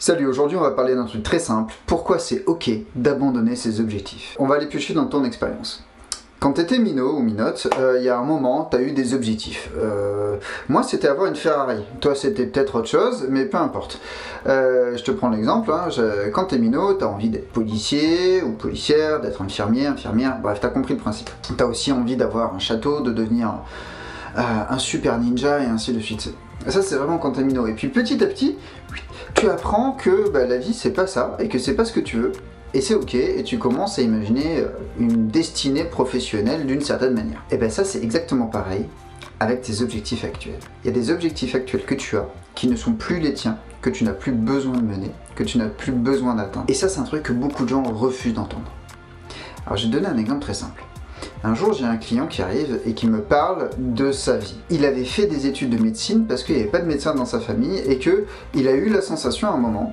Salut, aujourd'hui on va parler d'un truc très simple, pourquoi c'est ok d'abandonner ses objectifs. On va aller piocher dans ton expérience. Quand t'étais minot ou minote, il y a un moment, t'as eu des objectifs. Moi c'était avoir une Ferrari, toi c'était peut-être autre chose, mais peu importe. Je te prends l'exemple, hein, quand t'es minot, t'as envie d'être policier ou policière, d'être infirmier, infirmière, bref t'as compris le principe. T'as aussi envie d'avoir un château, de devenir un super ninja et ainsi de suite. Ça c'est vraiment quand t'es minot. Et puis petit à petit, tu apprends que la vie c'est pas ça et que c'est pas ce que tu veux. Et c'est ok, et tu commences à imaginer une destinée professionnelle d'une certaine manière. Et bien ça c'est exactement pareil avec tes objectifs actuels. Il y a des objectifs actuels que tu as qui ne sont plus les tiens, que tu n'as plus besoin de mener, que tu n'as plus besoin d'atteindre. Et ça c'est un truc que beaucoup de gens refusent d'entendre. Alors je vais te donner un exemple très simple. Un jour, j'ai un client qui arrive et qui me parle de sa vie. Il avait fait des études de médecine parce qu'il n'y avait pas de médecin dans sa famille et qu'il a eu la sensation à un moment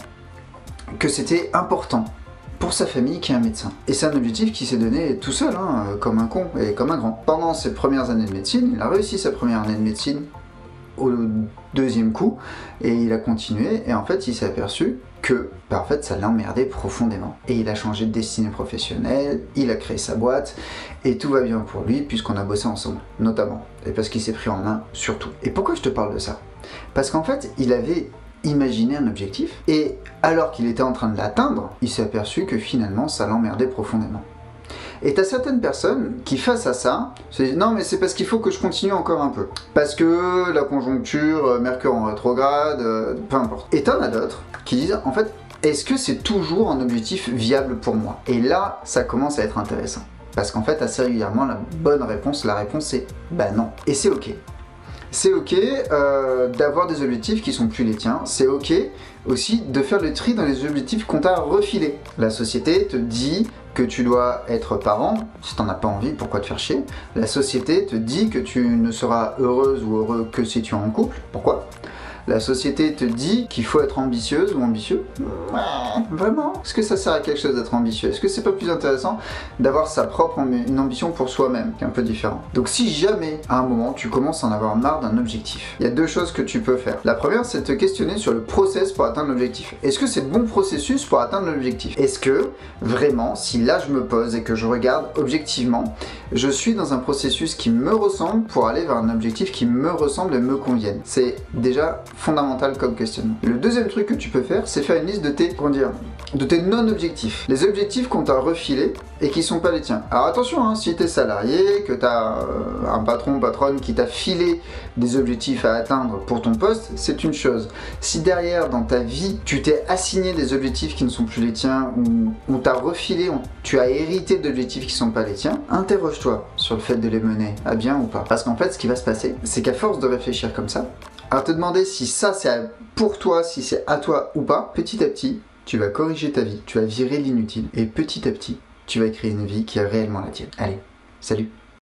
que c'était important pour sa famille qu'il y ait un médecin. Et c'est un objectif qu'il s'est donné tout seul, comme un con et comme un grand. Pendant ses premières années de médecine, il a réussi sa première année de médecine au deuxième coup et il a continué et en fait il s'est aperçu que en fait ça l'emmerdait profondément et il a changé de destinée professionnelle, il a créé sa boîte et tout va bien pour lui puisqu'on a bossé ensemble notamment et parce qu'il s'est pris en main surtout. Et pourquoi je te parle de ça? Parce qu'en fait il avait imaginé un objectif et alors qu'il était en train de l'atteindre, il s'est aperçu que finalement ça l'emmerdait profondément. Et t'as certaines personnes qui, face à ça, se disent non mais c'est parce qu'il faut que je continue encore un peu. Parce que la conjoncture, Mercure en rétrograde, peu importe. Et t'en as d'autres qui disent en fait, est-ce que c'est toujours un objectif viable pour moi? Et là, ça commence à être intéressant. Parce qu'en fait, assez régulièrement, la réponse c'est bah non. Et c'est ok. C'est ok d'avoir des objectifs qui sont plus les tiens. C'est ok aussi de faire le tri dans les objectifs qu'on t'a refilés. La société te dit que tu dois être parent, si t'en as pas envie, pourquoi te faire chier? La société te dit que tu ne seras heureuse ou heureux que si tu es en couple, pourquoi? La société te dit qu'il faut être ambitieuse ou ambitieux. Vraiment? Est-ce que ça sert à quelque chose d'être ambitieux? Est-ce que c'est pas plus intéressant d'avoir une ambition pour soi-même, qui est un peu différent? Donc si jamais, à un moment, tu commences à en avoir marre d'un objectif, il y a deux choses que tu peux faire. La première, c'est de te questionner sur le process pour atteindre l'objectif. Est-ce que c'est le bon processus pour atteindre l'objectif? Est-ce que, vraiment, si là je me pose et que je regarde objectivement, je suis dans un processus qui me ressemble pour aller vers un objectif qui me ressemble et me convienne? C'est déjà fondamental comme questionnement. Le deuxième truc que tu peux faire, c'est faire une liste de tes non-objectifs. Les objectifs qu'on t'a refilés et qui sont pas les tiens. Alors attention, si t'es salarié, que t'as un patron, patronne qui t'a filé des objectifs à atteindre pour ton poste, c'est une chose. Si derrière, dans ta vie, tu t'es assigné des objectifs qui ne sont plus les tiens, ou on t'a refilé, tu as hérité d'objectifs qui sont pas les tiens, interroge-toi sur le fait de les mener à bien ou pas. Parce qu'en fait, ce qui va se passer, c'est qu'à force de réfléchir comme ça, alors te demander si ça c'est pour toi, si c'est à toi ou pas, petit à petit, tu vas corriger ta vie, tu vas virer l'inutile et petit à petit, tu vas créer une vie qui est réellement la tienne. Allez, salut!